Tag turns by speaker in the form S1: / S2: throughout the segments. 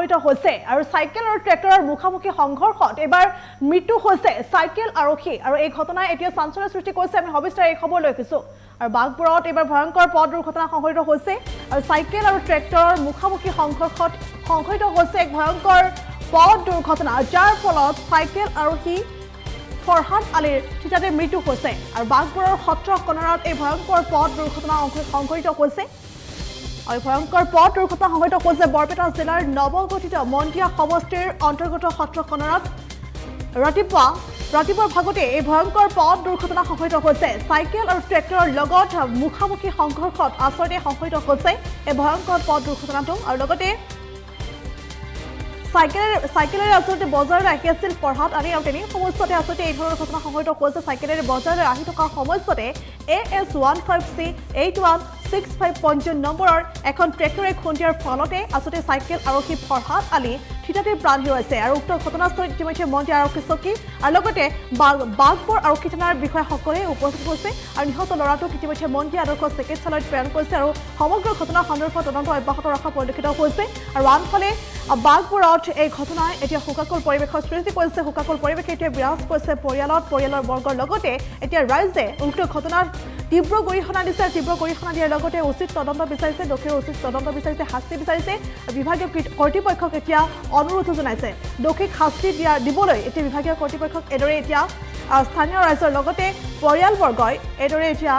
S1: হৈছে আৰু চাইকেল আৰু ট্ৰেক্টৰৰ মুখামুখি সংঘৰ্ষত এবাৰ মৃত্যু হৈছে চাইকেল আৰক্ষী আৰু এই ঘটনাই এতিয়া চাঞ্চল্যৰ সৃষ্টি কৰিছে। আমি সবিস্তাৰে এই খবৰ লৈ আহিছোঁ আৰু বাঘবোৰত এবাৰ ভয়ংকৰ পথ দুৰ্ঘটনা সংঘটিত হৈছে আৰু চাইকেল আৰু ট্ৰেক্টৰৰ মুখামুখি সংঘৰ্ষত সংঘটিত হৈছে এক ভয়ংকৰ পথ দুৰ্ঘটনা, যাৰ ফলত চাইকেল আৰক্ষী ফৰহাদ আলীৰ থিতাতে মৃত্যু হৈছে আৰু বাঘবোৰৰ সত্ৰ কণাৰত এই ভয়ংকৰ পথ দুৰ্ঘটনা সংঘটিত হৈছে। আৰু ভয়ংকৰ পথ দুৰ্ঘটনা সংঘটিত হৈছে বৰপেটা জিলাৰ নৱগঠিত মন্দিয়া সমষ্টিৰ অন্তৰ্গত সত্ৰ কণাৰত ৰাতিপুৱাৰ ভাগতে এই ভয়ংকৰ পথ দুৰ্ঘটনা সংঘটিত হৈছে। চাইকেল আৰু ট্ৰেক্টৰৰ লগত মুখামুখি সংঘৰ্ষত আচলতে সংঘটিত হৈছে এই ভয়ংকৰ পথ দুৰ্ঘটনাটো আৰু লগতে চাইকেলেৰে আচলতে বজাৰলৈ আহি আছিল ফৰহাদ আলী আৰু তেনে সময়তে আচলতে এই ধৰণৰ ঘটনা সংঘটিত হৈছে। চাইকেলেৰে বজাৰলৈ আহি থকা সময়তে AS15C8165 পঞ্জীয়ন নম্বৰৰ এখন ট্ৰেক্টৰে খুন্দিয়াৰ ফলতে আচলতে চাইকেল আৰক্ষী ফৰহাদ আলী থিতাতে প্ৰাণ হেৰুৱাইছে আৰু উক্ত ঘটনাস্থলীত ইতিমধ্যে মন্দিৰ আৰক্ষী চকী আৰু লগতে বাঘবৰ আৰক্ষী থানাৰ বিষয়াসকলে উপস্থিত হৈছে আৰু নিহত ল'ৰাটোক ইতিমধ্যে মন্দিৰ আদৰ্শ চিকিৎসালয়ত প্ৰেৰণ কৰিছে আৰু সমগ্ৰ ঘটনা সন্দৰ্ভত তদন্ত অব্যাহত ৰখা পৰিলক্ষিত হৈছে। আৰু আনফালে বাঘবোৰত এই ঘটনাই এতিয়া শোকাকুল পৰিৱেশৰ সৃষ্টি কৰিছে। শোকাকুল পৰিৱেশে এতিয়া বিৰাজ কৰিছে পৰিয়ালৰ বৰ্গৰ লগতে এতিয়া ৰাইজে উক্ত ঘটনাৰ তীব্ৰ গৰিহণা দিছে। তীব্ৰ গৰিহণা দিয়াৰ লগতে উচিত তদন্ত বিচাৰিছে, দোষীৰ উচিত তদন্ত বিচাৰিছে, শাস্তি বিচাৰিছে। বিভাগীয় কৰ্তৃপক্ষক এতিয়া অনুৰোধ জনাইছে দোষীক শাস্তি দিবলৈ এতিয়া বিভাগীয় কৰ্তৃপক্ষক এইদৰে এতিয়া স্থানীয় ৰাইজৰ লগতে পৰিয়ালবৰ্গই এইদৰে এতিয়া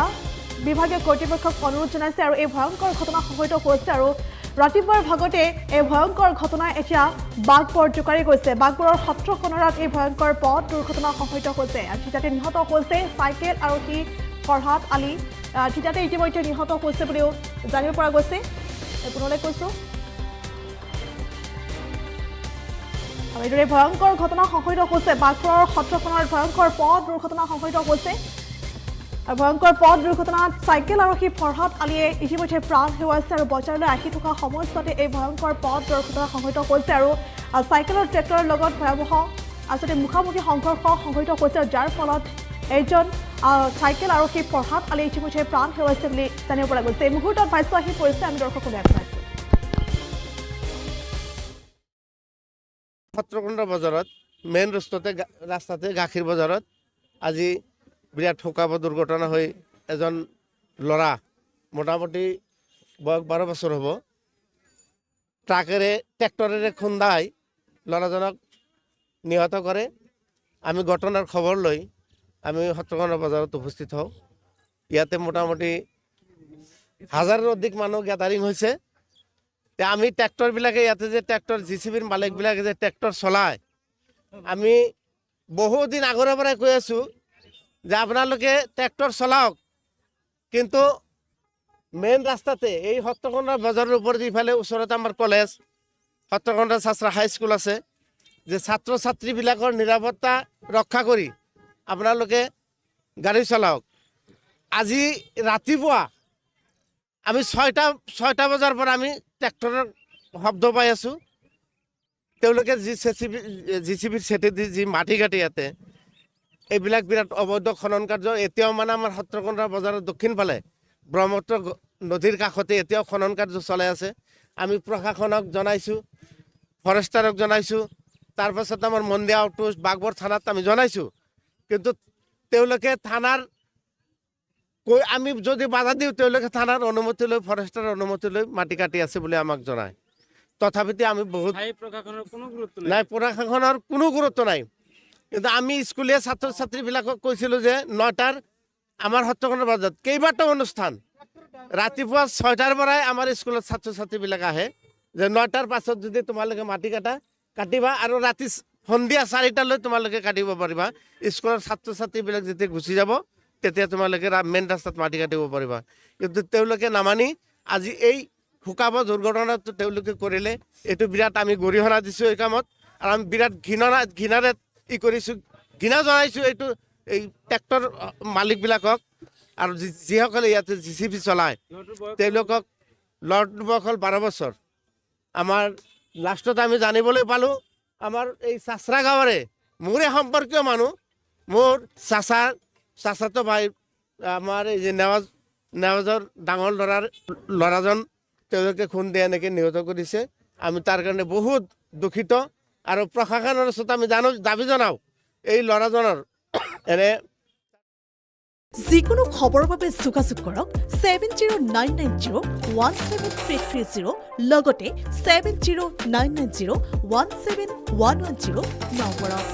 S1: বিভাগীয় কৰ্তৃপক্ষক অনুৰোধ জনাইছে আৰু এই ভয়ংকৰ ঘটনা সংঘটিত হৈছে আৰু ৰাতিপুৱাৰ ভাগতে এই ভয়ংকৰ ঘটনাই এতিয়া বাঘবৰ জোকাৰি গৈছে। বাঘবোৰৰ সত্ৰ কণাৰত এই ভয়ংকৰ পথ দুৰ্ঘটনা সংঘটিত হৈছে আৰু থিতাতে নিহত হৈছে চাইকেল আৰক্ষী ফৰহাদ আলী। থিতাতে ইতিমধ্যে নিহত হৈছে বুলিও জানিব পৰা গৈছে। পুনৰলৈ কৈছোঁ আৰু এইদৰে ভয়ংকৰ ঘটনা সংঘটিত হৈছে। বাঘবোৰৰ সত্ৰ কণাৰত ভয়ংকৰ পথ দুৰ্ঘটনা সংঘটিত হৈছে আৰু ভয়ংকৰ পথ দুৰ্ঘটনাত চাইকেল আৰক্ষী ফৰহাদ আলীয়ে ইতিমধ্যে প্ৰাণ হেৰুৱাইছে আৰু বজাৰলৈ আহি থকা সময়ছোৱাতে এই ভয়ংকৰ পথ দুৰ্ঘটনা সংঘটিত হৈছে আৰু চাইকেল আৰু ট্ৰেক্টৰৰ লগত ভয়াৱহ আচলতে মুখামুখি সংঘৰ্ষ সংঘটিত হৈছে আৰু যাৰ ফলত এজন চাইকেল আৰক্ষী ফৰহাদ আলীয়ে ইতিমধ্যে প্ৰাণ হেৰুৱাইছে বুলি জানিব পৰা গৈছে। এই মুহূৰ্তত ভাষ্য আহি পৰিছে, আমি দৰ্শকলৈ আগবঢ়াইছোঁ।
S2: সত্ৰকুণ্ড বজাৰত মেইন ৰাস্তাতে গাখীৰ বজাৰত আজি বিৰাট শোকাব দুৰ্ঘটনা হৈ এজন ল'ৰা মোটামুটি বয়স 12 বছৰ হ'ব ট্ৰেক্টৰেৰে খুন্দাই ল'ৰাজনক নিহত কৰে। আমি ঘটনাৰ খবৰ লৈ আমি সত্ৰকুণ্ড বজাৰত উপস্থিত হওঁ। ইয়াতে মোটামুটি 1000ৰ অধিক মানুহ গেদাৰিং হৈছে। আমি ট্ৰেক্টৰবিলাকে ইয়াতে যে ট্ৰেক্টৰ JCBৰ মালিকবিলাকে যে ট্ৰেক্টৰ চলায়, আমি বহুদিন আগৰে পৰাই কৈ আছোঁ যে আপোনালোকে ট্ৰেক্টৰ চলাওক, কিন্তু মেইন ৰাস্তাতে এই সত্ৰকুণ্ড বজাৰৰ ওপৰত ইফালে ওচৰতে আমাৰ কলেজ সত্ৰকুণ্ড চাচৰা হাইস্কুল আছে, যে ছাত্ৰ ছাত্ৰীবিলাকৰ নিৰাপত্তা ৰক্ষা কৰি আপোনালোকে গাড়ী চলাওক। আজি ৰাতিপুৱা আমি 6টা বজাৰ পৰা আমি ট্ৰেক্টৰৰ শব্দ পাই আছোঁ। তেওঁলোকে JCBৰ চেটেদি যি মাটি কাটি ইয়াতে এইবিলাক বিৰাট অবৈধ খনন কাৰ্য এতিয়াও মানে আমাৰ সত্ৰকুণ্ড বজাৰৰ দক্ষিণ ফালে ব্ৰহ্মপুত্ৰ নদীৰ কাষতে এতিয়াও খনন কাৰ্য চলাই আছে। আমি প্ৰশাসনক জনাইছোঁ, ফৰেষ্টাৰক জনাইছোঁ, তাৰপাছত আমাৰ মন্দিয়া আউটপোষ্ট বাঘবৰ থানাত আমি জনাইছোঁ, কিন্তু তেওঁলোকে থানাৰ আমি যদি বাধা দিওঁ তেওঁলোকে থানাৰ অনুমতি লৈ ফৰেষ্টাৰৰ অনুমতি লৈ মাটি কাটি আছে বুলি আমাক জনায়। তথাপিতো আমি বহুত প্ৰশাসনৰ কোনো গুৰুত্ব নাই। কিন্তু আমি স্কুলীয়া ছাত্ৰ ছাত্ৰীবিলাকক কৈছিলোঁ যে 9টাৰ আমাৰ সত্ৰকুণ্ড বজাৰত কেইবাটাও অনুষ্ঠান ৰাতিপুৱা 6টাৰ পৰাই আমাৰ স্কুলত ছাত্ৰ ছাত্ৰীবিলাক আহে যে 9টাৰ পাছত যদি তোমালোকে মাটি কাটিবা আৰু ৰাতি সন্ধিয়া 4টালৈ তোমালোকে কাটিব পাৰিবা। স্কুলৰ ছাত্ৰ ছাত্ৰীবিলাক যেতিয়া গুচি যাব তেতিয়া তোমালোকে মেইন ৰাস্তাত মাটি কাটিব পাৰিবা। কিন্তু তেওঁলোকে নামানি আজি এই শোকাব দুৰ্ঘটনাটো তেওঁলোকে কৰিলে। এইটো বিৰাট আমি গৰিহণা দিছোঁ এই কামত আৰু আমি বিৰাট ঘৃণাৰে কৰিছোঁ, ঘৃণা জনাইছোঁ এইটো এই ট্ৰেক্টৰ মালিকবিলাকক আৰু যিসকলে ইয়াতে JCB চলায় তেওঁলোকক। ল'ৰাটোৰ বয়স হ'ল 12 বছৰ। আমাৰ লাষ্টত আমি জানিবলৈ পালোঁ আমাৰ এই চাচৰা গাঁৱৰে মোৰে সম্পৰ্কীয় মানুহ, মোৰ চাচাতো ভাই আমাৰ এই যে নেৱাজৰ ডাঙৰ ল'ৰাজন তেওঁলোকে খুন্দি এনেকৈ নিহত কৰিছে। আমি তাৰ কাৰণে বহুত দুখিত আৰু প্ৰশাসনৰ ওচৰত আমি দাবী জনাওঁ এই ল'ৰাজনৰ এনে
S1: যিকোনো খবৰৰ বাবে যোগাযোগ কৰক 7099017330 লগতে 7099017110 নম্বৰত।